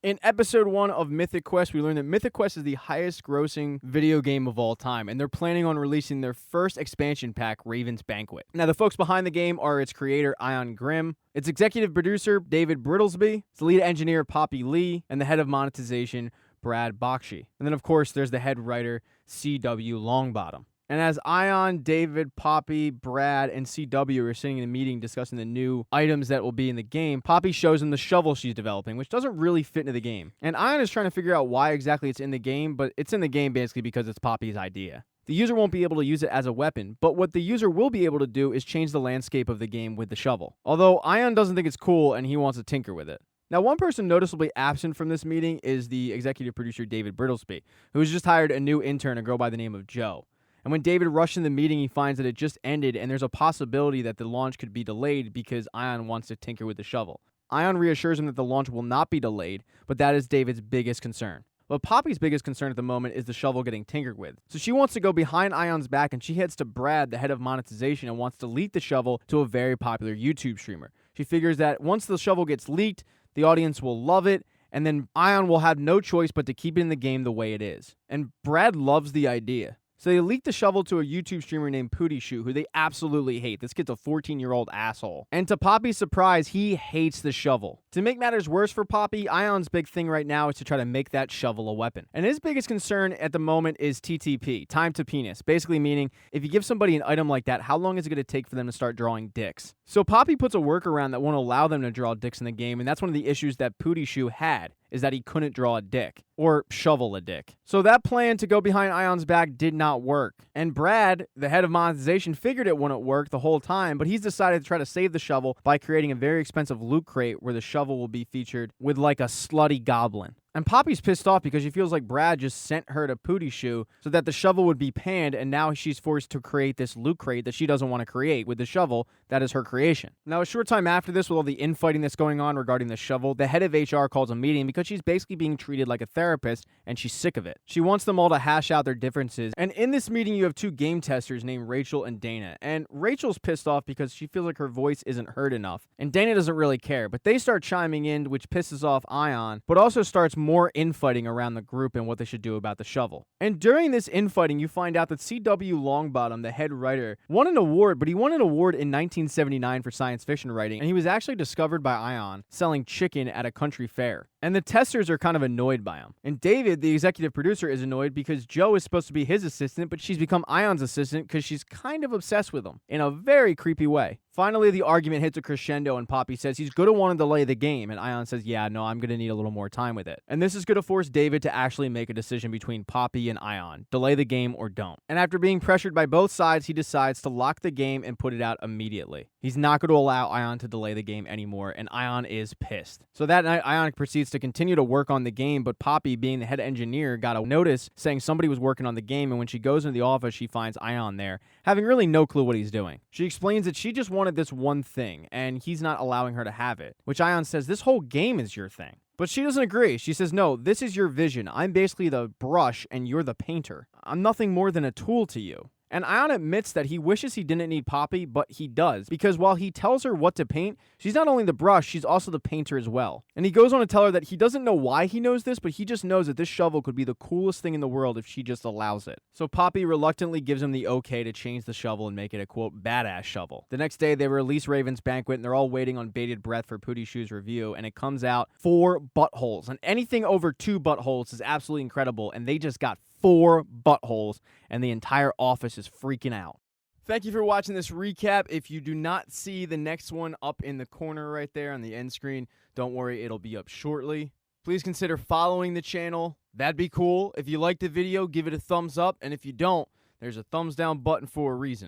In episode 1 of Mythic Quest, we learned that Mythic Quest is the highest grossing video game of all time, and they're planning on releasing their first expansion pack, Raven's Banquet. Now, the folks behind the game are its creator, Ion Grimm, its executive producer, David Brittlesby, its lead engineer, Poppy Lee, and the head of monetization, Brad Bakshi. And then, of course, there's the head writer, C.W. Longbottom. And as Ion, David, Poppy, Brad, and CW are sitting in a meeting discussing the new items that will be in the game, Poppy shows them the shovel she's developing, which doesn't really fit into the game. And Ion is trying to figure out why exactly it's in the game, but it's in the game basically because it's Poppy's idea. The user won't be able to use it as a weapon, but what the user will be able to do is change the landscape of the game with the shovel. Although Ion doesn't think it's cool and he wants to tinker with it. Now, one person noticeably absent from this meeting is the executive producer David Brittlesby, who has just hired a new intern, a girl by the name of Joe. And when David rushed in the meeting, he finds that it just ended and there's a possibility that the launch could be delayed because Ion wants to tinker with the shovel. Ion reassures him that the launch will not be delayed, but that is David's biggest concern. But Poppy's biggest concern at the moment is the shovel getting tinkered with. So she wants to go behind Ion's back and she heads to Brad, the head of monetization, and wants to leak the shovel to a very popular YouTube streamer. She figures that once the shovel gets leaked, the audience will love it, and then Ion will have no choice but to keep it in the game the way it is. And Brad loves the idea. So they leaked the shovel to a YouTube streamer named PootyShoot, who they absolutely hate. This kid's a 14-year-old asshole. And to Poppy's surprise, he hates the shovel. To make matters worse for Poppy, Ion's big thing right now is to try to make that shovel a weapon. And his biggest concern at the moment is TTP, time to penis. Basically meaning, if you give somebody an item like that, how long is it going to take for them to start drawing dicks? So Poppy puts a workaround that won't allow them to draw dicks in the game, and that's one of the issues that PootyShoot had, is that he couldn't draw a dick. Or shovel a dick. So that plan to go behind Ion's back did not work. And Brad, the head of monetization, figured it wouldn't work the whole time, but he's decided to try to save the shovel by creating a very expensive loot crate where the shovel will be featured with like a slutty goblin. And Poppy's pissed off because she feels like Brad just sent her to PootyShoot so that the shovel would be panned, and now she's forced to create this loot crate that she doesn't want to create with the shovel that is her creation. Now, a short time after this, with all the infighting that's going on regarding the shovel, the head of HR calls a meeting because she's basically being treated like a therapist, and she's sick of it. She wants them all to hash out their differences, and in this meeting, you have two game testers named Rachel and Dana. And Rachel's pissed off because she feels like her voice isn't heard enough, and Dana doesn't really care, but they start chiming in, which pisses off Ion, but also starts more infighting around the group and what they should do about the shovel. And during this infighting, you find out that C.W. Longbottom, the head writer, won an award, but he won an award in 1979 for science fiction writing, and he was actually discovered by Ion selling chicken at a country fair. And the testers are kind of annoyed by him. And David, the executive producer, is annoyed because Joe is supposed to be his assistant, but she's become Ion's assistant because she's kind of obsessed with him in a very creepy way. Finally, the argument hits a crescendo and Poppy says he's going to want to delay the game, and Ion says, yeah, no, I'm going to need a little more time with it. And this is going to force David to actually make a decision between Poppy and Ion. Delay the game or don't. And after being pressured by both sides, he decides to lock the game and put it out immediately. He's not going to allow Ion to delay the game anymore, and Ion is pissed. So that night, Ion proceeds to continue to work on the game, but Poppy, being the head engineer, got a notice saying somebody was working on the game, and when she goes into the office, she finds Ion there, having really no clue what he's doing. She explains that she just wanted this one thing, and he's not allowing her to have it, which Ion says, this whole game is your thing. But she doesn't agree. She says, no, this is your vision. I'm basically the brush, and you're the painter. I'm nothing more than a tool to you. And Ion admits that he wishes he didn't need Poppy, but he does, because while he tells her what to paint, she's not only the brush, she's also the painter as well. And he goes on to tell her that he doesn't know why he knows this, but he just knows that this shovel could be the coolest thing in the world if she just allows it. So Poppy reluctantly gives him the okay to change the shovel and make it a, quote, badass shovel. The next day, they release Raven's Banquet, and they're all waiting on bated breath for PootyShoot's review, and it comes out 4 buttholes. And anything over 2 buttholes is absolutely incredible, and they just got 4 buttholes, and the entire office is freaking out. Thank you for watching this recap. If you do not see the next one up in the corner right there on the end screen, don't worry, it'll be up shortly. Please consider following the channel. That'd be cool. If you liked the video, give it a thumbs up, and if you don't, there's a thumbs down button for a reason.